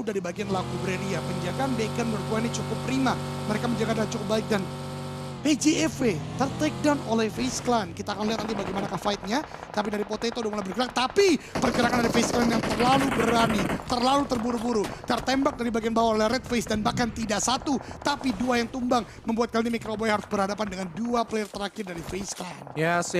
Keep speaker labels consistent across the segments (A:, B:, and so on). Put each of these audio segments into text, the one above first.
A: dari bagian laku Breria. Penjagaan Bacon menurut gue ini cukup prima. Mereka menjaga dengan cukup baik dan PJFW ter-takedown oleh FaZe Clan. Kita akan lihat nanti bagaimanakah fight-nya. Tapi dari Potato udah mulai bergerak. Tapi pergerakan dari FaZe Clan yang terlalu berani. Terlalu terburu-buru. Tertembak dari bagian bawah oleh Red Face. Dan bahkan tidak satu, tapi dua yang tumbang. Membuat kali ini Microboy harus berhadapan dengan dua player terakhir dari FaZe Clan.
B: Yes.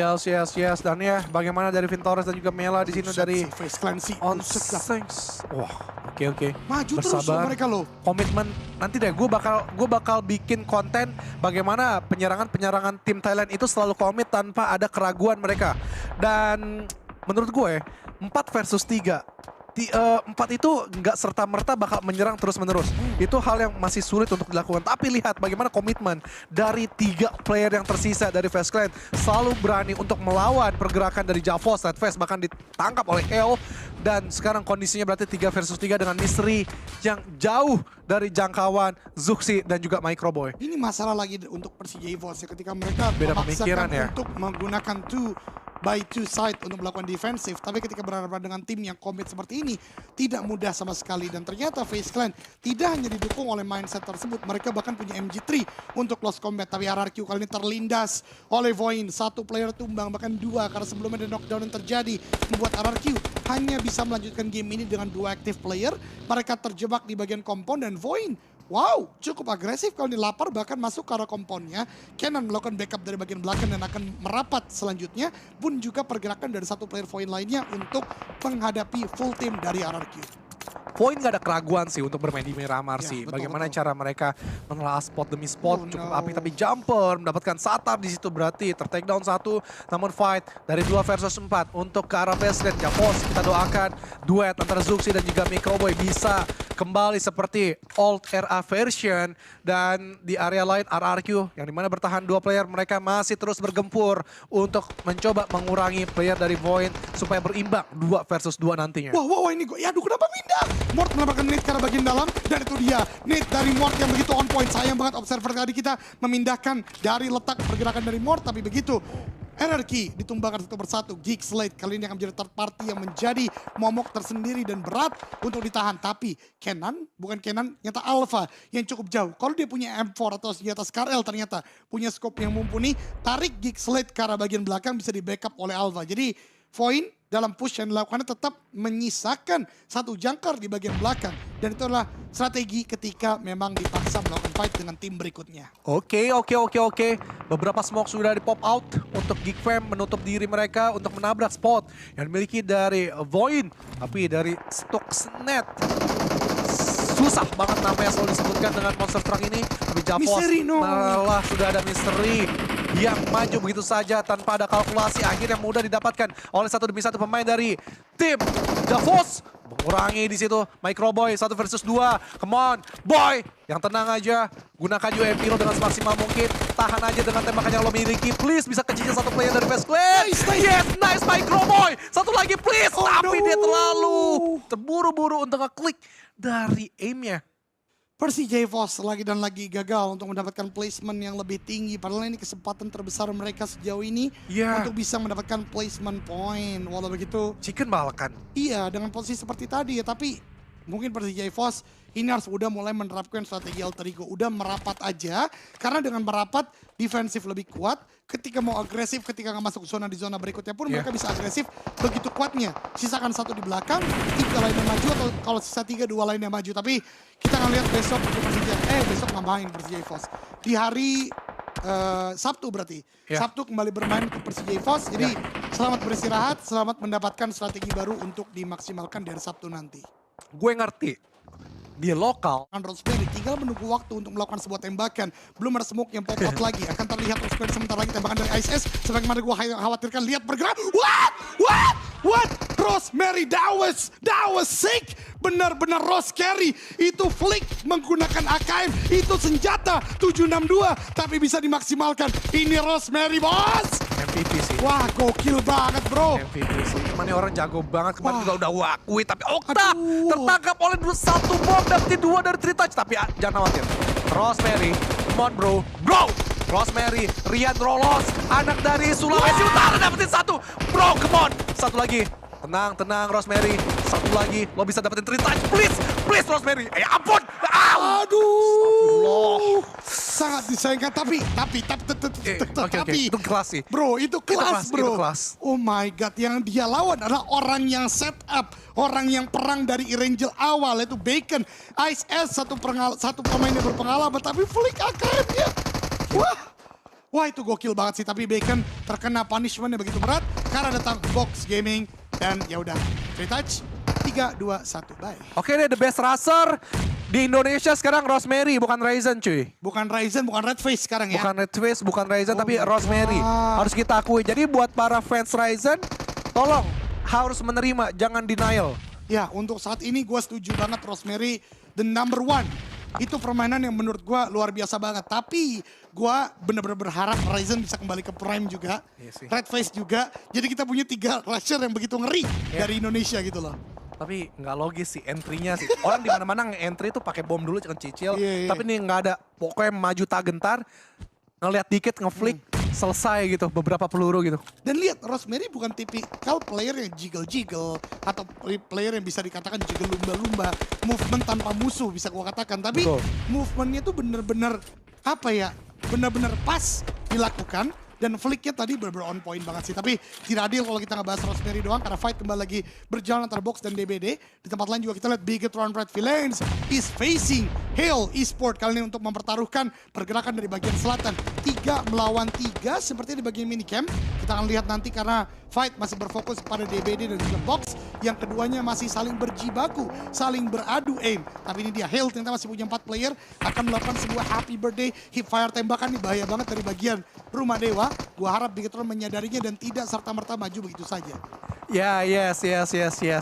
B: Dan ya, bagaimana dari Vintores dan juga Mela di sini dari
A: FaZe Clan sih.
B: Onsengs. Wah, oke.
A: Maju terus
B: Bersabar.
A: mereka loh.
B: Komitmen nanti deh, gue bakal bikin konten bagaimana penyerangan tim Thailand itu selalu komit tanpa ada keraguan mereka. Dan menurut gue 4 versus 3. 4 itu nggak serta-merta bakal menyerang terus-menerus. Itu hal yang masih sulit untuk dilakukan. Tapi lihat bagaimana komitmen dari 3 player yang tersisa dari FaZe Clan. Selalu berani untuk melawan pergerakan dari Javos, Red Face bahkan ditangkap oleh Hell. Dan sekarang kondisinya berarti 3 versus 3 dengan Mystery yang jauh dari jangkauan Zuxi dan juga Microboy.
A: Ini masalah lagi untuk Persija EVOS ya, ketika mereka
B: Beda
A: memaksakan
B: pemikiran ya.
A: untuk menggunakan 2x2 side untuk melakukan defensif, tapi ketika berhadapan dengan tim yang komit seperti ini tidak mudah sama sekali. Dan ternyata FaZe Clan tidak hanya didukung oleh mindset tersebut, mereka bahkan punya MG3 untuk close combat. Tapi RRQ kali ini terlindas oleh Voin, 1 player tumbang bahkan 2 karena sebelumnya ada knockdown yang terjadi membuat RRQ hanya bisa melanjutkan game ini dengan 2 active player. Mereka terjebak di bagian kompon dan Voin, wow, cukup agresif kalau dilapar bahkan masuk ke arah komponnya. Kenan melakukan backup dari bagian belakang dan akan merapat selanjutnya. Pun juga pergerakan dari 1 player Voin lainnya untuk menghadapi full team dari RRQ.
B: Voin gak ada keraguan sih untuk bermain di Miramar sih.
A: betul,
B: Bagaimana
A: betul.
B: cara mereka menelaah spot demi spot.
A: Oh,
B: cukup
A: no.
B: api tapi jumper mendapatkan Satar di situ berarti ter-takedown 1. Namun fight dari 2 versus 4 untuk ke arah FaZe Clan. Javos, kita doakan duet antara Zuxi dan juga Microboy bisa kembali seperti old era version. Dan di area lain RRQ yang dimana bertahan 2 player, mereka masih terus bergempur untuk mencoba mengurangi player dari Void supaya berimbang 2 versus 2 nantinya.
A: Wah, ini gue, aduh kenapa pindah? Mort mendapatkan nade ke arah bagian dalam dan itu dia. Nade dari Mort yang begitu on point. Sayang banget observer tadi kita memindahkan dari letak pergerakan dari Mort, tapi begitu. RRQ ditumbangkan satu persatu. Geek Slate kali ini akan menjadi third party yang menjadi momok tersendiri dan berat untuk ditahan. Tapi Kenan, bukan Kenan, ternyata Alpha yang cukup jauh. Kalau dia punya M4 atau senjata Scar-L ternyata punya scope yang mumpuni. Tarik Geek Slate ke arah bagian belakang bisa di backup oleh Alpha. Jadi Voin dalam push yang dilakukannya tetap menyisakan 1 jangkar di bagian belakang. Dan itu adalah strategi ketika memang dipaksa melakukan fight dengan tim berikutnya.
B: Oke. Beberapa smoke sudah di pop out untuk Geek Fam menutup diri mereka untuk menabrak spot yang dimiliki dari Void. Tapi dari Stuxnet, susah banget namanya selalu disebutkan dengan monster truck ini. Tapi Javos malah sudah ada Mystery yang maju begitu saja tanpa ada kalkulasi. Akhirnya mudah didapatkan oleh 1 demi 1 pemain dari tim Javos. Mengurangi di situ Microboy 1 versus 2. Come on, boy. Yang tenang aja. Gunakan UMP lo dengan semaksimal mungkin. Tahan aja dengan tembakan yang lo miliki. Please bisa kecicil 1 player dari FaZe Clan. Yes, nice Microboy. 1 lagi please. Tapi dia terlalu terburu-buru untuk ngeklik dari aimnya.
A: Persija EVOS lagi dan lagi gagal untuk mendapatkan placement yang lebih tinggi. Padahal ini kesempatan terbesar mereka sejauh ini untuk bisa mendapatkan placement point. Walau begitu,
B: Chicken balakan.
A: iya dengan posisi seperti tadi ya. Tapi mungkin Persija EVOS ini harus udah mulai menerapkan strategi alter ego. Udah merapat aja. Karena dengan merapat, defensif lebih kuat. Ketika mau agresif, ketika nggak masuk zona di zona berikutnya pun mereka bisa agresif begitu kuatnya. Sisakan 1 di belakang, 3 lainnya maju, atau kalau sisa 3, 2 lainnya maju. Tapi kita akan lihat besok untuk Persija. Besok ngapain Persija EVOS. Di hari Sabtu berarti. Sabtu kembali bermain ke Persija EVOS. Jadi selamat beristirahat, selamat mendapatkan strategi baru untuk dimaksimalkan di hari Sabtu nanti.
B: Gue ngerti. Di lokal.
A: Rosemary tinggal menunggu waktu untuk melakukan sebuah tembakan. Belum ada smoke yang pop out lagi. Akan terlihat Rosemary sebentar lagi tembakan dari ISS. Sebagaimana gue khawatirkan. Lihat bergerak. What? Rosemary, that was sick. Benar-benar Rose carry. Itu flick menggunakan AKM. Itu senjata 762. Tapi bisa dimaksimalkan. Ini Rosemary, bos.
B: MVP sih.
A: Wah, gokil banget, bro.
B: MVP sih. Kemarin orang jago banget. Kemarin juga udah wakui. Tapi Okta tertangkap oleh 1 bom. Dapetin 2 dari 3 touch. Tapi jangan khawatir. Rosemary, come on bro. Rosemary, Rian Rolos. Anak dari Sulawesi Utara dapetin 1. Bro, come on. 1 lagi. Tenang Rosemary. Satu lagi, lo bisa dapetin 3 touch. Please Rosemary. Ampun.
A: Aduh. Sangat disayangkan tapi
B: Oke, itu kelas sih.
A: Bro, itu kelas,
B: itu
A: bro.
B: kelas.
A: Oh my god, yang dia lawan adalah orang yang set up, orang yang perang dari Erangel awal, yaitu Bacon. Ice S satu pemain yang berpengalaman, tapi Flick AKM-nya. Wah itu gokil banget sih, tapi Bacon terkena punishment yang begitu berat karena datang Box Gaming dan ya udah, 3 touch, 3, 2, 1, bye.
B: Oke deh, the best racer di Indonesia sekarang Rosemary, bukan Ryzen cuy.
A: Bukan Ryzen, bukan Red Face sekarang ya.
B: Bukan Red Face, bukan Ryzen, tapi
A: my
B: Rosemary.
A: God.
B: Harus kita akui. Jadi buat para fans Ryzen, tolong harus menerima, jangan denial.
A: Ya, untuk saat ini gue setuju banget Rosemary the number 1. Itu permainan yang menurut gue luar biasa banget. Tapi gue bener-bener berharap Ryzen bisa kembali ke Prime juga.
B: Iya sih.
A: Red Face juga. Jadi kita punya 3 rusher yang begitu ngeri dari Indonesia gitu loh.
B: Tapi nggak logis sih entry-nya sih. Orang di mana-mana nge-entry tuh pakai bom dulu, cicil.
A: Iya.
B: Tapi nih nggak ada. Pokoknya maju tak gentar, ngeliat dikit, ngeflick, selesai gitu. Beberapa peluru gitu.
A: Dan lihat, Rosemary bukan tipikal player yang jiggle-jiggle atau player yang bisa dikatakan jiggle lumba-lumba, movement tanpa musuh bisa gua katakan. Tapi
B: Betul.
A: movementnya tuh bener-bener apa ya? Bener-bener pas dilakukan. Dan flicknya tadi bener-bener on point banget sih. Tapi tidak adil kalau kita ngebahas Rosemary doang. Karena fight kembali lagi berjalan antara Box dan DBD. Di tempat lain juga kita lihat Bigetron Red Villains is facing Hale Esport. Kali ini untuk mempertaruhkan pergerakan dari bagian selatan. 3 melawan 3 seperti di bagian minicamp. Kita akan lihat nanti karena fight masih berfokus kepada DBD dan juga Box. Yang keduanya masih saling berjibaku, saling beradu aim. Tapi ini dia, Hale ternyata masih punya 4 player. Akan melakukan sebuah happy birthday hip fire tembakan. Ini bahaya banget dari bagian rumah dewa. Gua harap Bigetron menyadarinya dan tidak serta-merta maju begitu saja.
B: Ya, yes.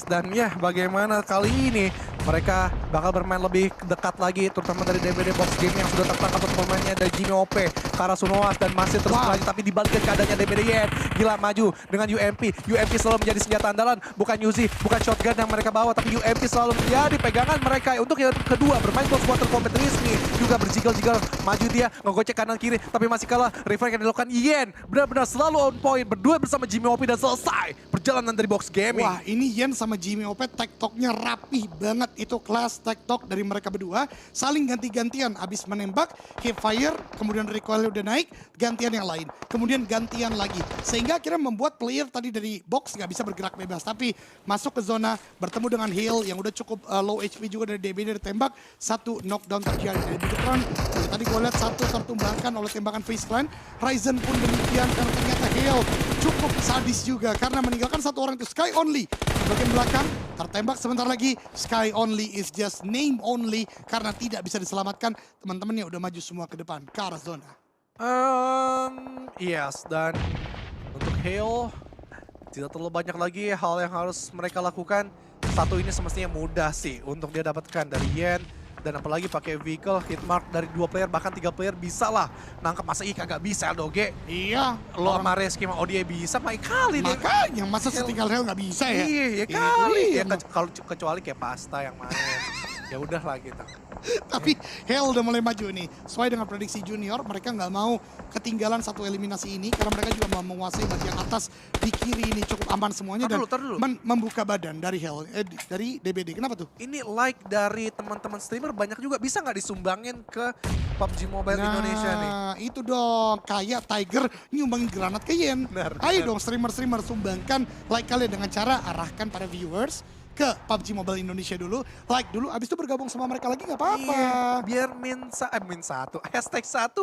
B: Dan ya, bagaimana kali ini mereka bakal bermain lebih dekat lagi, terutama dari DBD Box Game yang sudah tertangkap untuk pemainnya dari Jimmy OP, Karasunoas, dan masih terus lagi. Tapi dibalikin keadaannya DBD Yen. Gila maju dengan UMP. UMP selalu menjadi senjata andalan, bukan Uzi, bukan shotgun yang mereka bawa, tapi UMP selalu menjadi pegangan mereka. Untuk yang kedua, bermain close quarter combat Rizmi, juga berjiggle-jiggle, maju dia, ngegocek kanan kiri, tapi masih kalah. Revive yang dilakukan Yen, benar-benar selalu on point, berdua bersama Jimmy OP dan selesai perjalanan dari Box Gaming.
A: Wah, ini Yen sama Jimmy OP TikToknya rapih banget. Itu kelas TikTok dari mereka berdua. Saling ganti-gantian. Abis menembak, hip fire, kemudian recoil udah naik, gantian yang lain. Kemudian gantian lagi. Sehingga akhirnya membuat player tadi dari Box nggak bisa bergerak bebas. Tapi masuk ke zona, bertemu dengan Hale yang udah cukup low HP juga dari DB dari tembak. 1 knockdown terjadi dari Bigetron. Tadi gue lihat 1 tertumbangkan oleh tembakan face clan. Ryzen pun demikian karena ternyata Hale cukup sadis juga karena meninggalkan 1 orang itu Sky Only. Di bagian belakang tertembak sebentar lagi. Sky Only is just name only karena tidak bisa diselamatkan. Teman-temannya udah maju semua ke depan ke arah zona.
B: Yes, dan untuk Hale tidak terlalu banyak lagi hal yang harus mereka lakukan. Satu ini semestinya mudah sih untuk dia dapatkan dari Yen. Dan apalagi pakai vehicle, hit mark dari 2 player, bahkan 3 player bisa lah nangkep. Masa kagak bisa Doge?
A: Iya.
B: Lo sama Reski sama Odie bisa, main kali deh.
A: Makanya masa setinggal Hale nggak bisa ya?
B: Iya, ya
A: Itu
B: kali.
A: dia.
B: Ya, kalau kecuali kayak Pasta yang main. Ya udah lah gitu.
A: Tapi Hale udah mulai maju nih. Sesuai dengan prediksi Junior, mereka nggak mau ketinggalan 1 eliminasi ini. Karena mereka juga mau menguasai bagian atas di kiri ini cukup aman semuanya. Dan
B: Tar dulu.
A: membuka badan dari Hale, dari DBD. Kenapa tuh?
B: Ini like dari teman-teman streamer banyak juga. Bisa nggak disumbangin ke PUBG Mobile Indonesia nih?
A: Nah, itu dong. Kayak Tiger nyumbangin granat ke Yen.
B: Benar.
A: Ayo dong streamer-streamer sumbangkan like kalian dengan cara arahkan para viewers ke PUBG Mobile Indonesia dulu. Like dulu, abis itu bergabung sama mereka lagi nggak apa-apa.
B: Iya, biar min 1, hashtag 1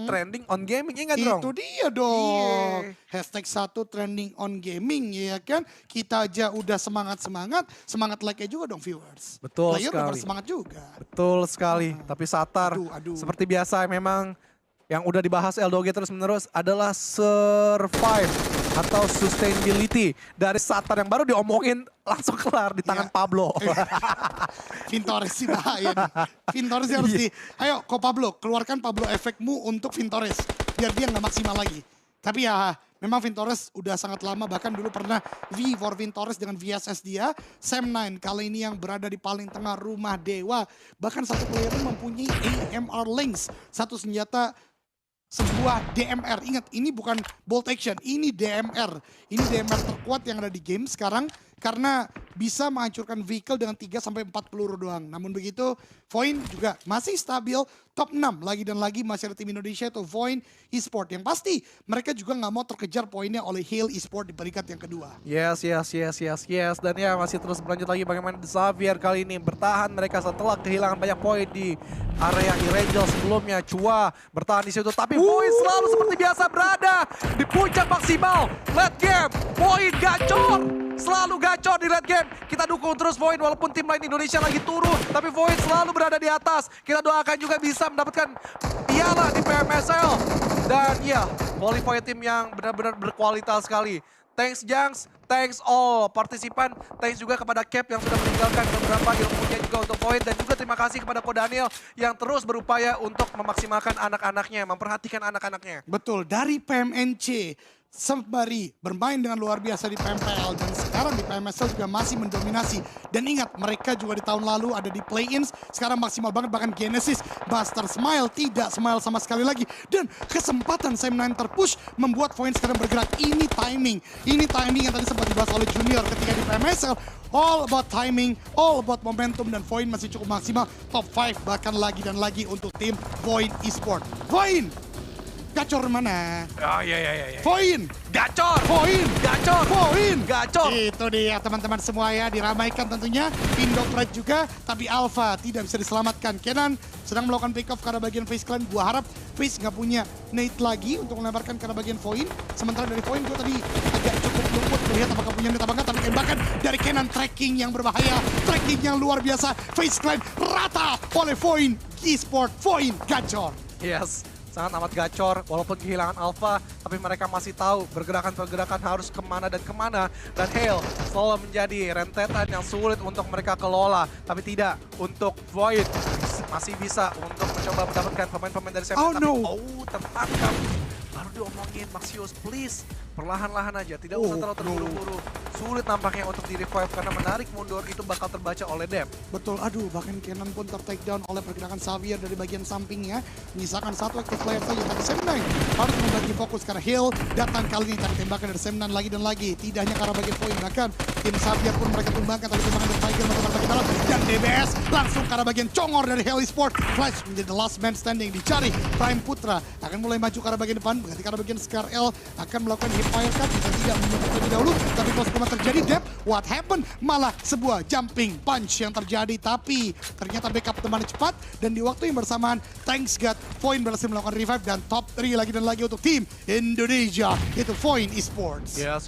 B: trending on gaming, ya nggak dong?
A: Itu dia dong.
B: Iya.
A: Hashtag 1 trending on gaming ya kan. Kita aja udah semangat-semangat. Semangat like-nya juga dong viewers.
B: Betul
A: Player udah
B: sekali.
A: semangat juga.
B: Betul sekali, tapi Satar
A: Aduh.
B: seperti biasa memang yang udah dibahas Eldoge terus-menerus adalah survive atau sustainability dari Satar yang baru diomongin langsung kelar di tangan
A: Iya.
B: Pablo.
A: Vintores sih bahaya nih. Vintores harus
B: Iya.
A: ayo kok Pablo, keluarkan Pablo efekmu untuk Vintores. Biar dia nggak maksimal lagi. Tapi ya memang Vintores udah sangat lama, bahkan dulu pernah V for Vintores dengan VSS dia. Sam9 kali ini yang berada di paling tengah rumah dewa. Bahkan satu player mempunyai AMR Lynx. Satu senjata sebuah DMR. Ingat, ini bukan bolt action, ini DMR. Ini DMR terkuat yang ada di game sekarang. karena bisa menghancurkan vehicle dengan 3-4 peluru doang. Namun begitu, Void juga masih stabil, top 6 lagi dan lagi masih ada tim Indonesia itu Void Esport. Yang pasti mereka juga nggak mau terkejar poinnya oleh Hale Esport di peringkat yang kedua.
B: Yes. Dan ya masih terus berlanjut lagi bagaimana Xavier kali ini bertahan mereka setelah kehilangan banyak poin di area Irangel sebelumnya. Chua bertahan di situ, tapi Void selalu seperti biasa berada di puncak maksimal. Late game, Void gacor. Selalu gacor di late game. Kita dukung terus Void walaupun tim lain Indonesia lagi turun. Tapi Void selalu berada di atas. Kita doakan juga bisa mendapatkan piala di PMSL. Dan ya, qualify tim yang benar-benar berkualitas sekali. Thanks Jangs, thanks all partisipan, thanks juga kepada Cap yang sudah meninggalkan beberapa ilmunya juga untuk Void. Dan juga terima kasih kepada Ko Daniel yang terus berupaya untuk memaksimalkan anak-anaknya, memperhatikan anak-anaknya.
A: Betul, dari PMNC sembari bermain dengan luar biasa di PMPL dan sekarang di PMSL juga masih mendominasi. Dan ingat, mereka juga di tahun lalu ada di play-ins, sekarang maksimal banget, bahkan Genesis, Buster Smile tidak smile sama sekali lagi. Dan kesempatan Sam9 terpush membuat Void sekarang bergerak. Ini timing yang tadi sempat dibahas oleh Junior ketika di PMSL. All about timing, all about momentum, dan Void masih cukup maksimal, top 5 bahkan lagi dan lagi untuk tim Void Esport. Void! Gacor mana?
B: Oh iya.
A: Void!
B: Gacor!
A: Void!
B: Gacor!
A: Void!
B: Gacor!
A: Itu dia teman-teman semua ya, diramaikan tentunya. Indo Pride juga, tapi Alpha tidak bisa diselamatkan. Kenan sedang melakukan pick off karena bagian Face Clan. Gua harap Face nggak punya nade lagi untuk melemparkan karena bagian Void. Sementara dari Void gue tadi agak cukup luput melihat apakah punya nade apa enggak. Tapi tembakan dari Kenan, tracking yang berbahaya, tracking yang luar biasa. Face Clan rata oleh Void Esport. Void gacor.
B: Yes, sangat amat gacor walaupun kehilangan Alpha, tapi mereka masih tahu pergerakan-pergerakan harus kemana dan kemana. Dan Hale selalu menjadi rentetan yang sulit untuk mereka kelola, tapi tidak untuk Void. Masih bisa untuk mencoba mendapatkan pemain-pemain dari Sam9, tapi tertangkap. Baru diomongin, Maxius please, perlahan-lahan aja, tidak usah terlalu terburu-buru. Sulit nampaknya untuk di-revive karena menarik mundur itu bakal terbaca oleh Dep.
A: Betul, aduh, bahkan Kenan pun ter-takedown oleh pergerakan Xavier dari bagian sampingnya. Menyisakan satu active player saja, tapi Sam9 harus membagi fokus karena Hill datang kali ini cari tembakan dari Sam9 lagi dan lagi. Tidak hanya karena bagian poin, bahkan tim Xavier pun mereka tumbangkan, tapi tembakan dari Tiger masuk bagian dalam. Dan DBS langsung karena bagian congor dari Hale Esport. Flash menjadi the last man standing, dicari Prime Putra. Akan mulai maju ke arah bagian depan, berarti karena bagian Scar L akan melakukan hip fire cut, bisa tidak menutup lebih dahulu. Tapi kalau semua terjadi, Dep, what happened? Malah sebuah jumping punch yang terjadi, tapi ternyata backup teman cepat. Dan di waktu yang bersamaan, thanks God, Void berhasil melakukan revive dan top 3 lagi dan lagi untuk tim Indonesia, itu Void Esports.
B: Yes.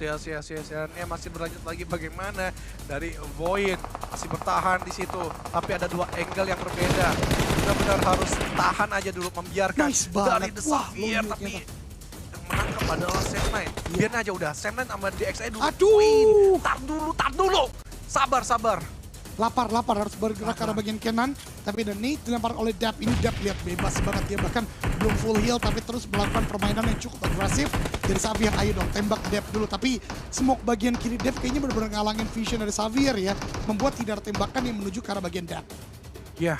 B: Dan ya masih berlanjut lagi bagaimana dari Void masih bertahan di situ, tapi ada dua angle yang berbeda. Benar-benar harus tahan aja dulu, membiarkan
A: Nice
B: dari
A: banget.
B: The
A: Wah,
B: Xavier,
A: lo
B: tapi
A: lihat
B: yang menangkap adalah Sam9. Biarin aja udah, Sam9 sama DXI dulu.
A: Aduh.
B: Tar dulu. Sabar.
A: Lapar harus bergerak ke arah bagian Kenan, tapi dan Nate dilempar oleh Dap. Ini Dap lihat bebas banget, dia bahkan belum full heal tapi terus melakukan permainan yang cukup agresif dari Xavier. Ayo dong tembak Dap dulu, tapi smoke bagian kiri Dap kayaknya benar-benar ngalangin vision dari Xavier ya, membuat tidak ada tembakan yang menuju ke arah bagian Dap.
B: Ya.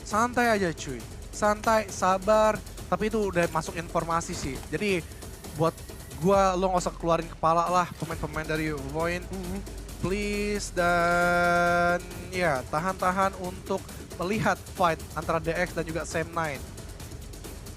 B: Santai aja cuy, santai, sabar. Tapi itu udah masuk informasi sih. Jadi buat gua, lo nggak usah keluarin kepala lah pemain-pemain dari Void. Please, dan ya tahan-tahan untuk melihat fight antara DX dan juga Sam9.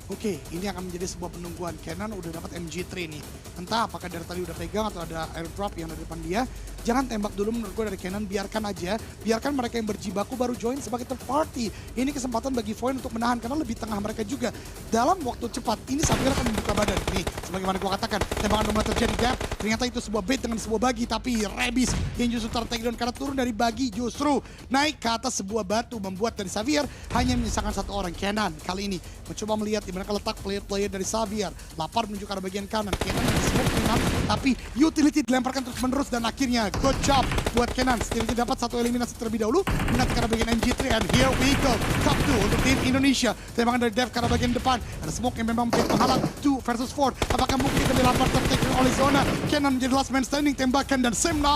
A: Oke, ini akan menjadi sebuah penungguan. Kenan udah dapat MG3 nih. Entah apakah dari tadi udah pegang atau ada airdrop yang ada di depan dia. Jangan tembak dulu menurut gue dari Kenan, biarkan aja. Biarkan mereka yang berjibaku baru join sebagai third party. Ini kesempatan bagi Void untuk menahan karena lebih tengah mereka juga. Dalam waktu cepat, ini Xavier akan membuka badan. Nih, sebagaimana gue katakan, tembakan mulai terjadi Dap. Ternyata itu sebuah bait dengan sebuah bagi, tapi Rebis yang justru ter-takedown karena turun dari bagi justru naik ke atas sebuah batu, membuat dari Xavier hanya menyisakan satu orang. Kenan kali ini mencoba melihat di mana letak player-player dari Xavier. Lapar menuju ke arah bagian kanan. Kenan yang smoke Kenan, tapi utility dilemparkan terus-menerus dan akhirnya good job buat Kenan. Setidaknya dapat satu eliminasi terlebih dahulu menanti ke arah bagian MG3, and here we go. Top 2 untuk tim Indonesia. Tembakan dari Dev ke arah bagian depan. Ada smoke yang memang menjadi penghalang 2 versus 4. Apakah mungkin kita dilempar tertakedown oleh zona? Kenan menjadi last man standing, tembakan, dan Sam9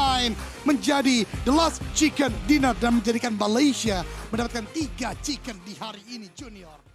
A: menjadi the last chicken dinner dan menjadikan Malaysia mendapatkan 3 chicken di hari ini, Junior.